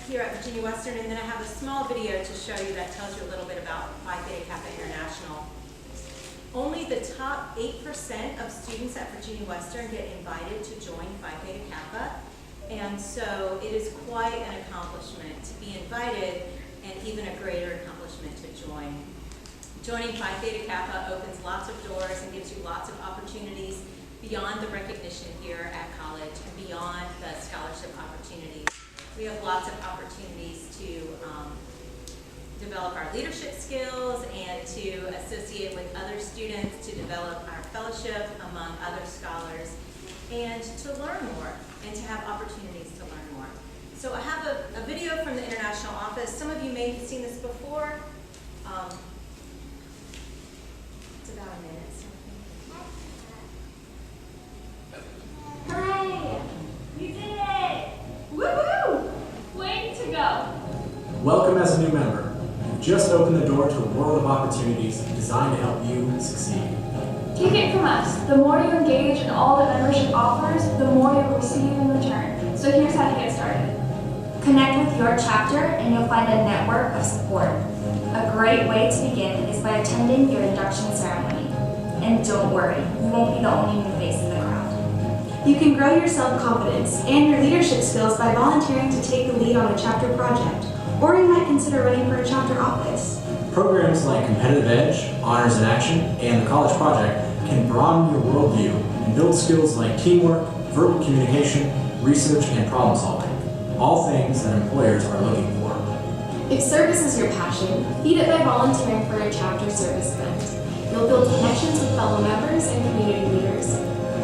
here at Virginia Western, and then I have a small video to show you that tells you a little bit about Phi Theta Kappa International. Only the top 8% of students at Virginia Western get invited to join Phi Theta Kappa, and so it is quite an accomplishment to be invited, and even a greater accomplishment to join. Joining Phi Theta Kappa opens lots of doors and gives you lots of opportunities beyond the recognition here at college and beyond the scholarship opportunities. We have lots of opportunities to develop our leadership skills and to associate with other students, to develop our fellowship among other scholars, and to learn more and to have opportunities to learn more. So I have a video from the International Office. Some of you may have seen this before. It's about a minute. Hooray! You did it! Woohoo! Way to go! Welcome as a new member. You've just opened the door to a world of opportunities designed to help you succeed. Take it from us. The more you engage in all that membership offers, the more you'll receive in return. So here's how to get started. Connect with your chapter and you'll find a network of support. A great way to begin is by attending your induction ceremony. And don't worry, you won't be the only new face in the crowd. You can grow your self-confidence and your leadership skills by volunteering to take the lead on a chapter project, or you might consider running for a chapter office. Programs like Competitive Edge, Honors in Action, and the College Project can broaden your worldview and build skills like teamwork, verbal communication, research, and problem solving. All things that employers are looking for. If service is your passion, feed it by volunteering for a chapter service event. You'll build connections with fellow members and community leaders.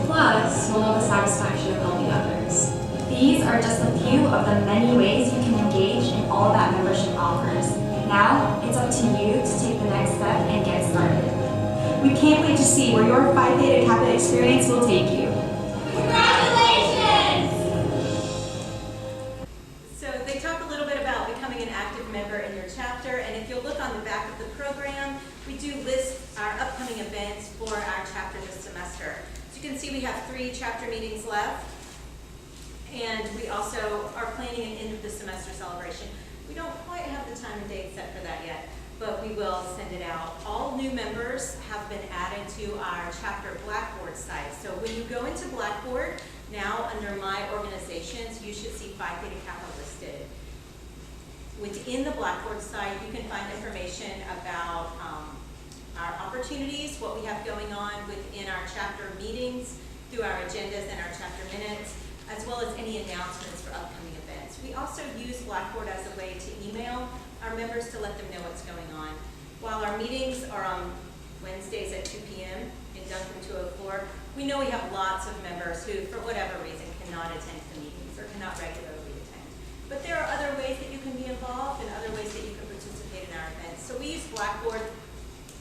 Plus, you'll know the satisfaction of helping others. These are just a few of the many ways you can engage in all that membership offers. Now, it's up to you to take the next step and get started. We can't wait to see where your Phi Theta Kappa experience will take you. Congratulations! So they talk a little bit about becoming an active member in your chapter, and if you'll look on the back of the program, we do list our upcoming events for our chapter this semester. As you can see, we have 3 chapter meetings left, and we also are planning an end of the semester celebration. We don't quite have the time and date set for that yet, but we will send it out. All new members have been added to our chapter Blackboard site. So when you go into Blackboard, now under My Organizations, you should see Phi Theta Kappa listed. Within the Blackboard site, you can find information about our opportunities, what we have going on within our chapter meetings, through our agendas and our chapter minutes, as well as any announcements for upcoming events. We also use Blackboard as a way to email our members to let them know what's going on. While our meetings are on Wednesdays at 2 p.m. in Duncan 204, we know we have lots of members who, for whatever reason, cannot attend the meetings or cannot regularly attend. But there are other ways that you can be involved and other ways that you can participate in our events. So we use Blackboard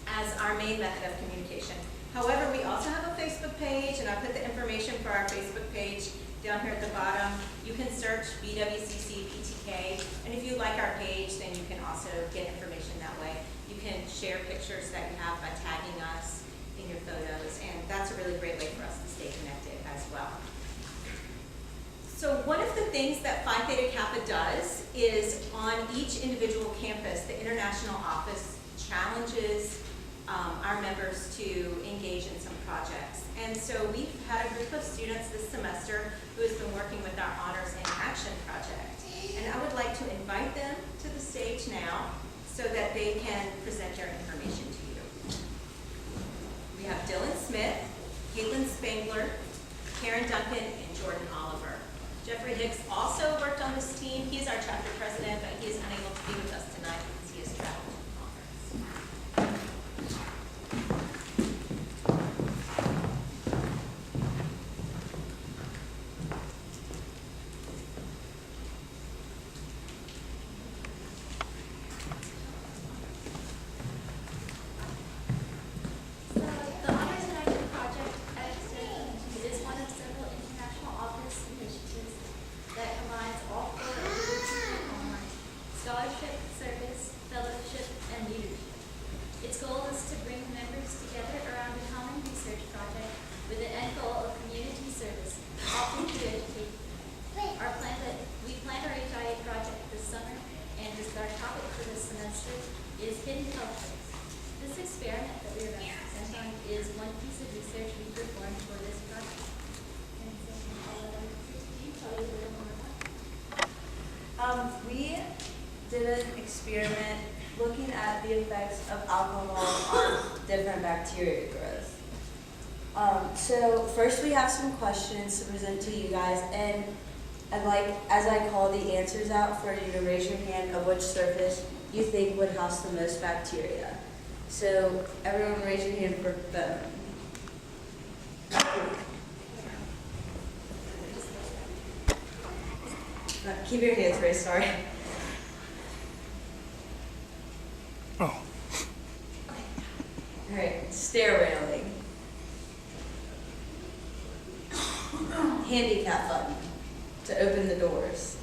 as our main method of communication. However, we also have a Facebook page, and I put the information for our Facebook page down here at the bottom. You can search BWCC PTK, and if you like our page, then you can also get information that way. You can share pictures that you have by tagging us in your photos, and that's a really great way for us to stay connected as well. So one of the things that Phi Theta Kappa does is on each individual campus, the International Office challenges our members to engage in some projects. And so we've had a group of students this semester who has been working with our Honors in Action project. And I would like to invite them to the stage now so that they can present their information to you. We have Dylan Smith, Caitlin Spangler, Karen Duncan, and Jordan Oliver. Jeffrey Hicks also worked on this team. He's our chapter president, but he is unable to be with us tonight because he has traveled to the conference. That combines all 4 of the experiment that we are going to present on is one piece of research we performed for this project. And so I'll let Christine tell you a little more about it. We did an experiment looking at the effects of alcohol on different bacteria growth. So first we have some questions to present to you guys, and I'd like, as I call the answers out, for you to raise your hand of which surface you think would house the most bacteria. So everyone raise your hand for bone. Keep your hands raised, sorry. Oh. All right, stair railing. Handicap button to open the doors.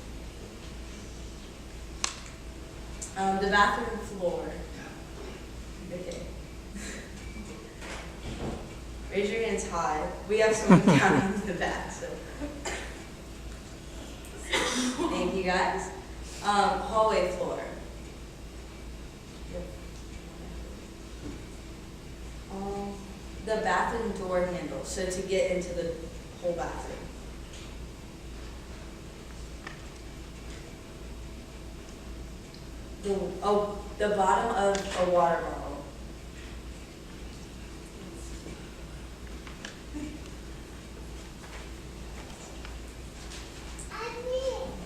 The bathroom floor. Okay. Raise your hands high. We have someone counting in the back, so. Thank you guys. Hallway floor. The bathroom door handle, so to get into the whole bathroom. The bottom of a water bottle.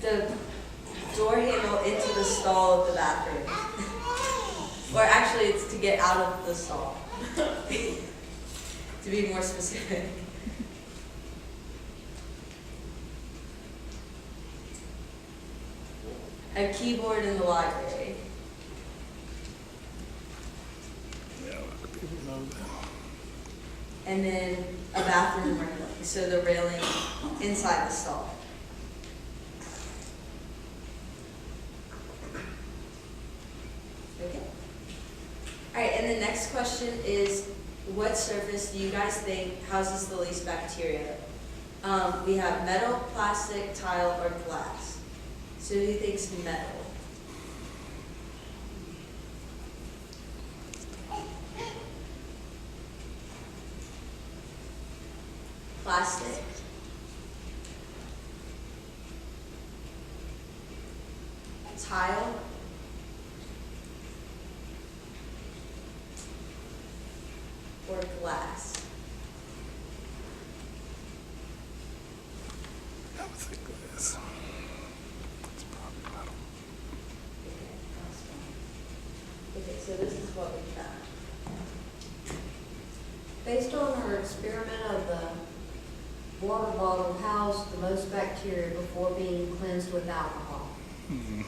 The door handle into the stall of the bathroom. Or actually, it's to get out of the stall. To be more specific. A keyboard in the library. Yeah, a lot of people know that. And then a bathroom railing, so the railing inside the stall. Okay. All right, and the next question is, what surface do you guys think houses the least bacteria? We have metal, plastic, tile, or glass. So who thinks metal? Plastic. Tile. Or glass. I would think glass. It's probably metal. Okay, so this is what we found. Based on our experiment of the water bottle housed the most bacteria before being cleansed with alcohol. Hmm.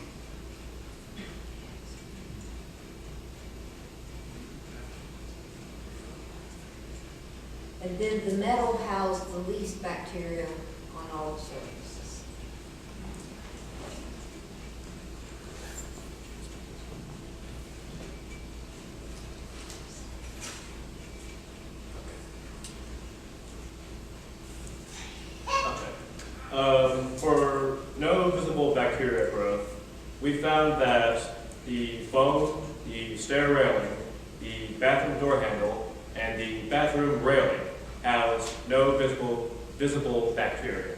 And then the metal housed the least bacteria on all the surfaces. For no visible bacteria growth, we found that the foam, the stair railing, the bathroom door handle, and the bathroom railing house no visible bacteria.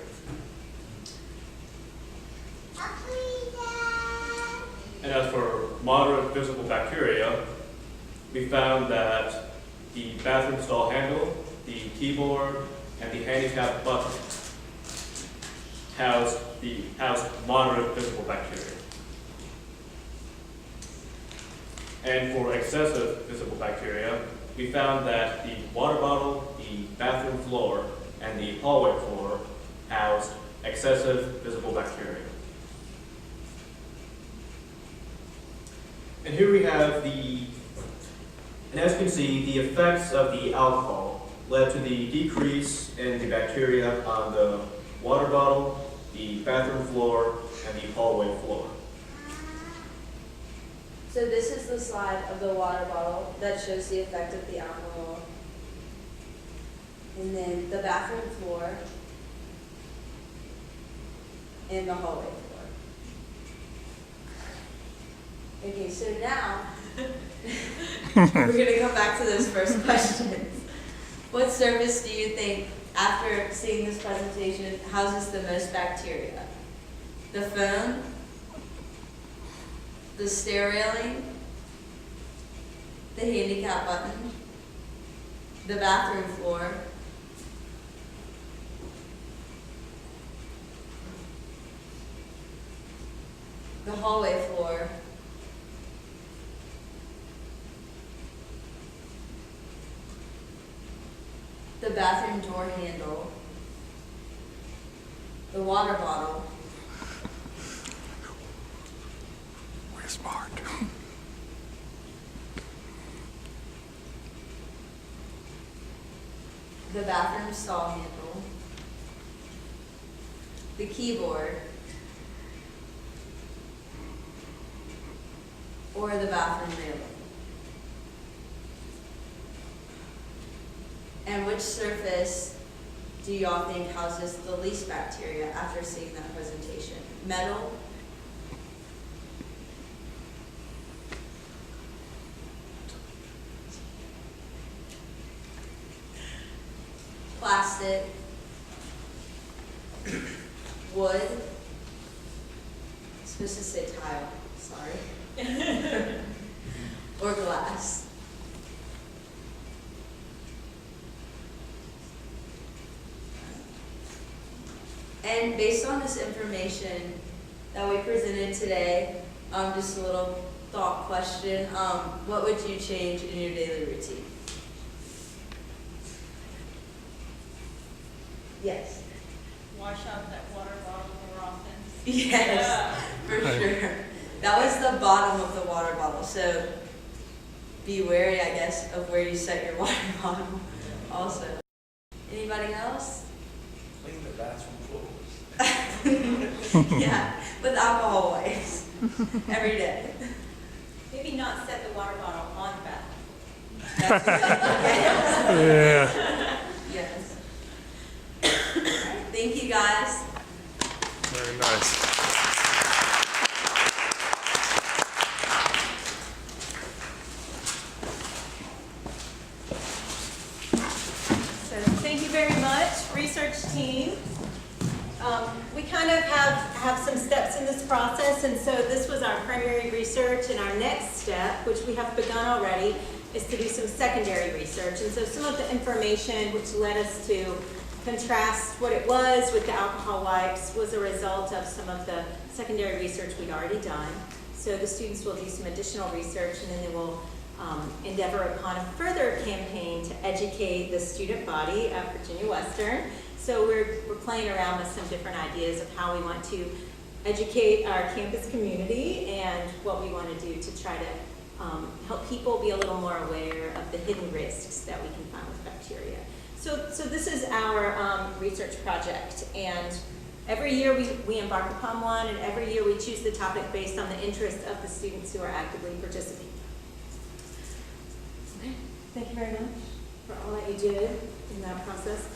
And as for moderate visible bacteria, we found that the bathroom stall handle, the keyboard, and the handicap button housed moderate visible bacteria. And for excessive visible bacteria, we found that the water bottle, the bathroom floor, and the hallway floor housed excessive visible bacteria. And here we have and as you can see, the effects of the alcohol led to the decrease in the bacteria on the water bottle, the bathroom floor, and the hallway floor. So this is the slide of the water bottle that shows the effect of the alcohol. And then the bathroom floor and the hallway floor. Okay, so now we're gonna come back to those first questions. What surface do you think, after seeing this presentation, houses the most bacteria? The phone, the stair railing, the handicap button, the bathroom floor, the hallway floor, the bathroom door handle, the water bottle, We're smart. the bathroom stall handle, the keyboard, or the bathroom railing? And which surface do y'all think houses the least bacteria after seeing that presentation? Metal, plastic, wood, I'm supposed to say tile, sorry, or glass? And based on this information that we presented today, just a little thought question, what would you change in your daily routine? Yes. Wash out that water bottle more often. Yes, for sure. That was the bottom of the water bottle, so be wary, I guess, of where you set your water bottle also. Anybody else? Clean the bathroom floors. Yeah, with alcohol wipes every day. Maybe not set the water bottle on the bathroom. Yeah. Yes. All right, thank you guys. Very nice. So thank you very much, research team. We kind of have some steps in this process, and so this was our primary research, and our next step, which we have begun already, is to do some secondary research. And so some of the information which led us to contrast what it was with the alcohol wipes was a result of some of the secondary research we'd already done. So the students will do some additional research, and then they will endeavor upon a further campaign to educate the student body at Virginia Western. So we're playing around with some different ideas of how we want to educate our campus community and what we want to do to try to help people be a little more aware of the hidden risks that we can find with bacteria. So this is our research project, and every year we embark upon one, and every year we choose the topic based on the interest of the students who are actively participating. Thank you very much for all that you did in that process.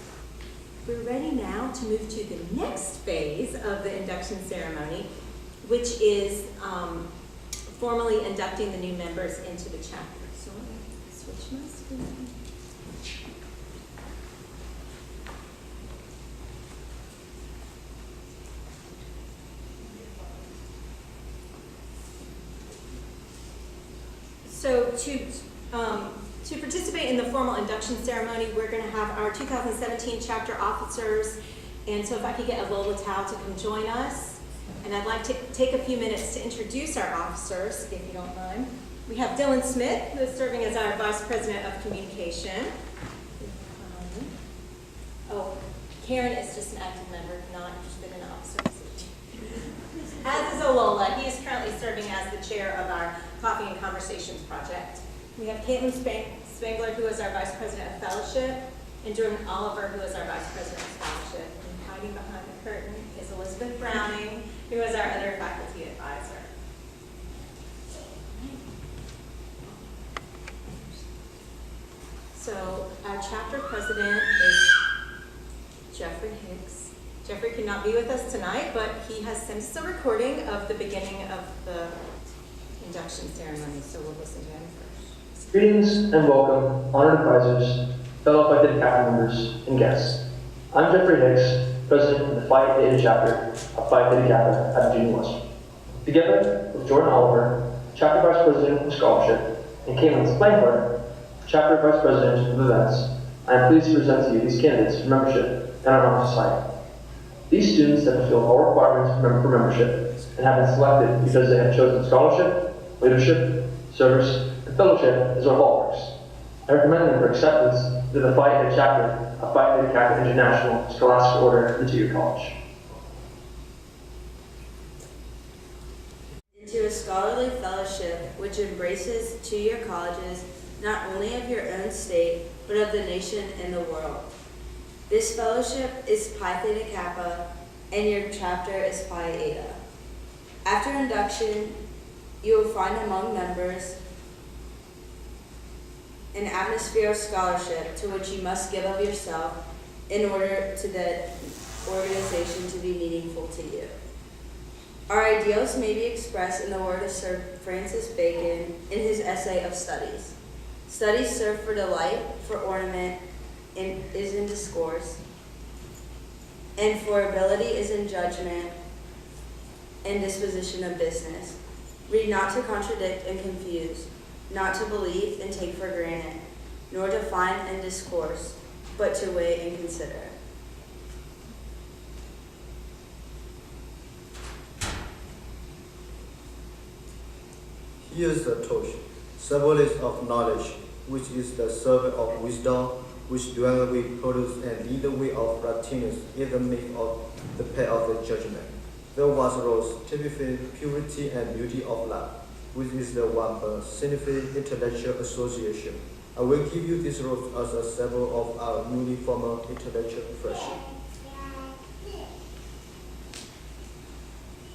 We're ready now to move to the next phase of the induction ceremony, which is formally inducting the new members into the chapter. So I'm going to switch my screen. So to participate in the formal induction ceremony, we're going to have our 2017 chapter officers, and so if I could get a Lola Tao to come join us. And I'd like to take a few minutes to introduce our officers, if you don't mind. We have Dylan Smith, who is serving as our Vice President of Communication. Oh, Karen is just an active member, not interested in an officer position. As is Olola. He is currently serving as the chair of our Coffee and Conversations project. We have Caitlin Spangler, who is our Vice President of Fellowship, and Jordan Oliver, who is our Vice President of Scholarship. And hiding behind the curtain is Elizabeth Browning, who is our other faculty advisor. So our chapter president is Jeffrey Hicks. Jeffrey could not be with us tonight, but he has sent us a recording of the beginning of the induction ceremony, so we'll listen to him first. Greetings and welcome, honored advisors, fellow Phi Theta Kappa members, and guests. I'm Jeffrey Hicks, president of the Phi Theta chapter of Phi Theta Kappa at Virginia Western. Together with Jordan Oliver, chapter vice president of scholarship, and Caitlin Splankler, chapter vice president of events, I am pleased to present to you these candidates for membership in our honor society. These students have fulfilled all requirements for membership and have been selected because they have chosen scholarship, leadership, service, and fellowship as our hallmarks. I recommend them for acceptance to the Phi Theta chapter of Phi Theta Kappa International Scholastic Order into your college. Into a scholarly fellowship which embraces two-year colleges not only of your own state, but of the nation and the world. This fellowship is Pi Theta Kappa, and your chapter is Phi Eta. After induction, you will find among members an atmosphere of scholarship to which you must give of yourself in order to the organization to be meaningful to you. Our ideals may be expressed in the word of Sir Francis Bacon in his essay of Studies. Studies serve for delight, for ornament, and is in discourse, and for ability is in judgment and disposition of business. Read not to contradict and confuse, not to believe and take for granted, nor to find and discourse, but to weigh and consider. Here is the torch, symbolic of knowledge, which is the servant of wisdom, which dwell we produce and lead the way of righteousness in the midst of the path of the judgment. There was rose, typifying purity and beauty of life, which is the one signifying intellectual association. I will give you this rose as a symbol of our newly formed intellectual friendship.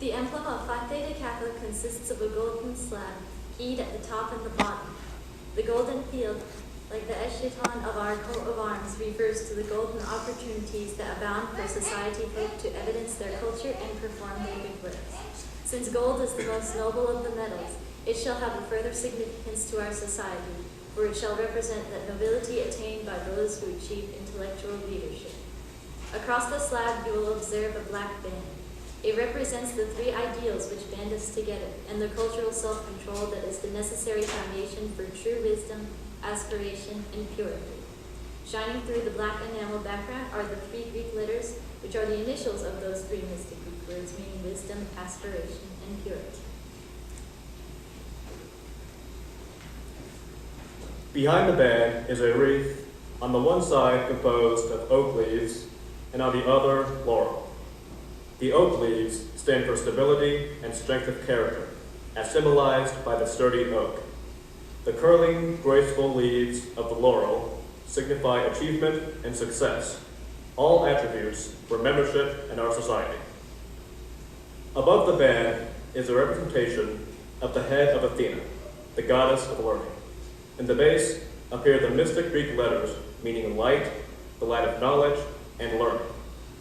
The emblem of Phi Theta Kappa consists of a golden slab, keyed at the top and the bottom. The golden field, like the echeton of our coat of arms, refers to the golden opportunities that abound for society folk to evidence their culture and perform their good works. Since gold is the most noble of the metals, it shall have a further significance to our society, for it shall represent that nobility attained by those who achieve intellectual leadership. Across the slab you will observe a black band. It represents the three ideals which band us together, and the cultural self-control that is the necessary foundation for true wisdom, aspiration, and purity. Shining through the black enamel background are the three Greek letters, which are the initials of those three mystic Greek words, meaning wisdom, aspiration, and purity. Behind the band is a wreath, on the one side composed of oak leaves, and on the other, laurel. The oak leaves stand for stability and strength of character, as symbolized by the sturdy oak. The curling, graceful leaves of the laurel signify achievement and success, all attributes for membership in our society. Above the band is a representation of the head of Athena, the goddess of learning. In the base appear the mystic Greek letters meaning light, the light of knowledge, and learning,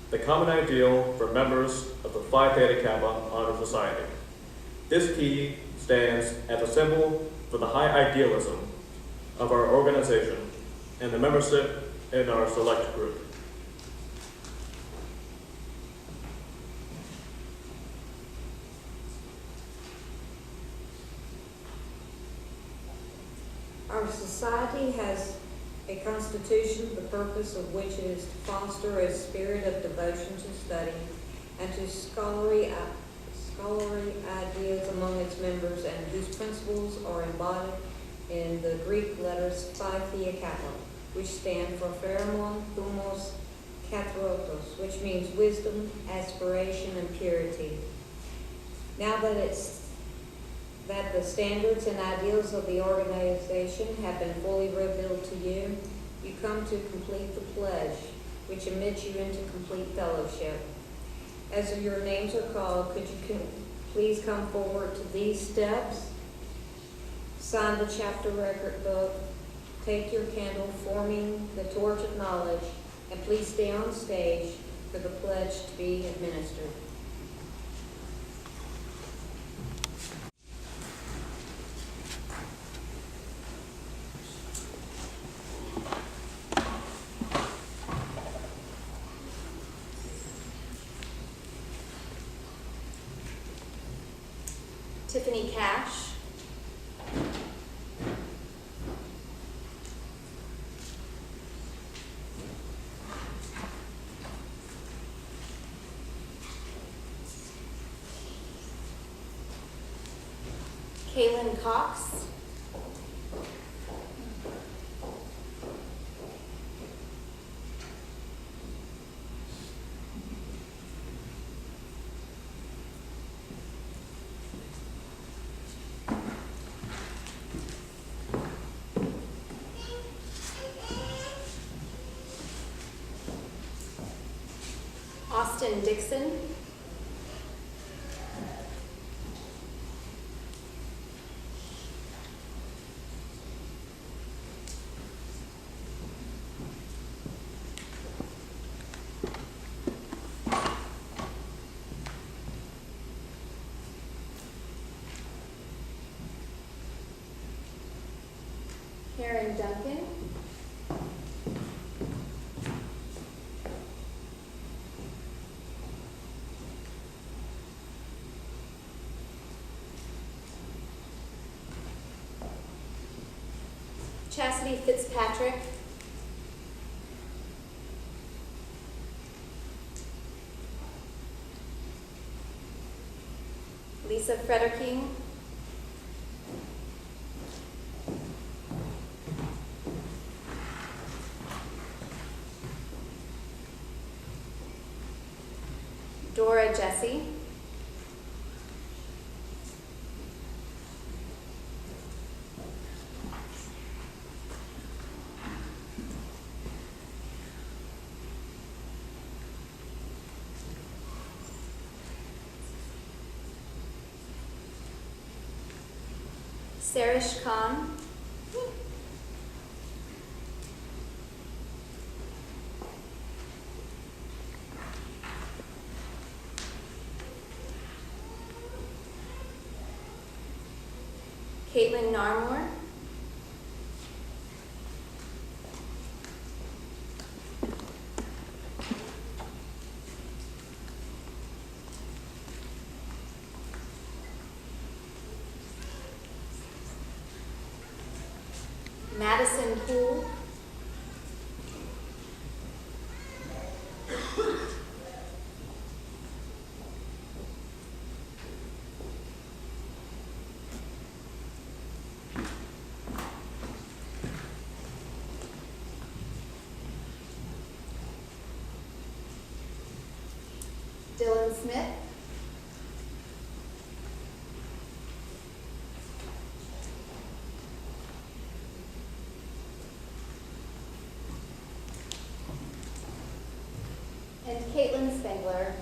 the common ideal for members of the Phi Theta Kappa Honor Society. This key stands as a symbol for the high idealism of our organization and the membership in our select group. Our society has a constitution, the purpose of which is to foster a spirit of devotion to study and to scholarly ideas among its members, and whose principles are embodied in the Greek letters Phi Theta Kappa, which stand for Pheromon, Thumos, Kathrotos, which means wisdom, aspiration, and purity. Now that the standards and ideals of the organization have been fully revealed to you, you come to complete the pledge, which admits you into complete fellowship. As your names are called, could you please come forward to these steps? Sign the chapter record book, take your candle forming the torch of knowledge, and please stay on stage for the pledge to be administered. Tiffany Cash. Kaylin Cox. Austin Dixon. Karen Duncan. Chastity Fitzpatrick. Lisa Frederking. Dora Jesse. Sarish Khan. Caitlin Narmore. Madison Poole. Dylan Smith. And Caitlin Spengler.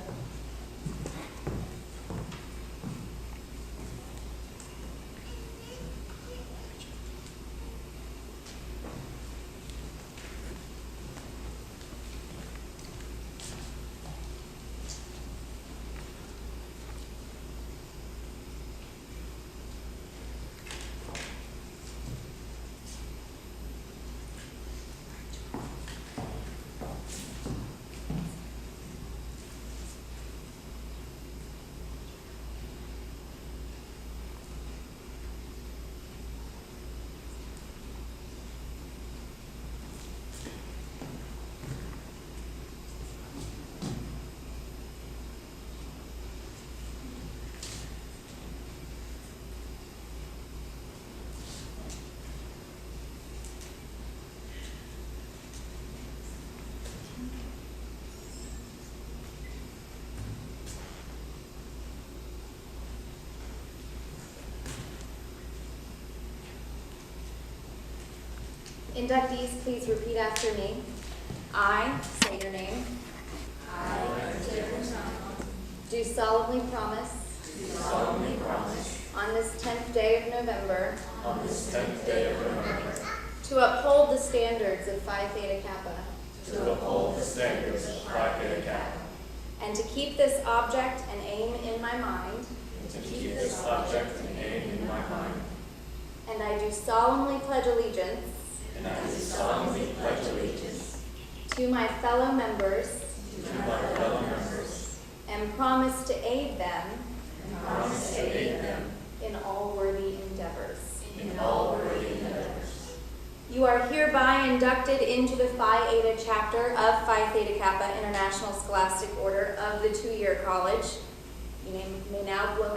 Inductees, please repeat after me. I, say your name. Do solemnly promise. On this 10th day of November. To uphold the standards of Phi Theta Kappa. And to keep this object and aim in my mind. And I do solemnly pledge allegiance. To my fellow members. And promise to aid them. in all worthy endeavors. In all worthy endeavors. You are hereby inducted into the Phi Eta chapter of Phi Theta Kappa International Scholastic Order of the 2-year college. You may now blow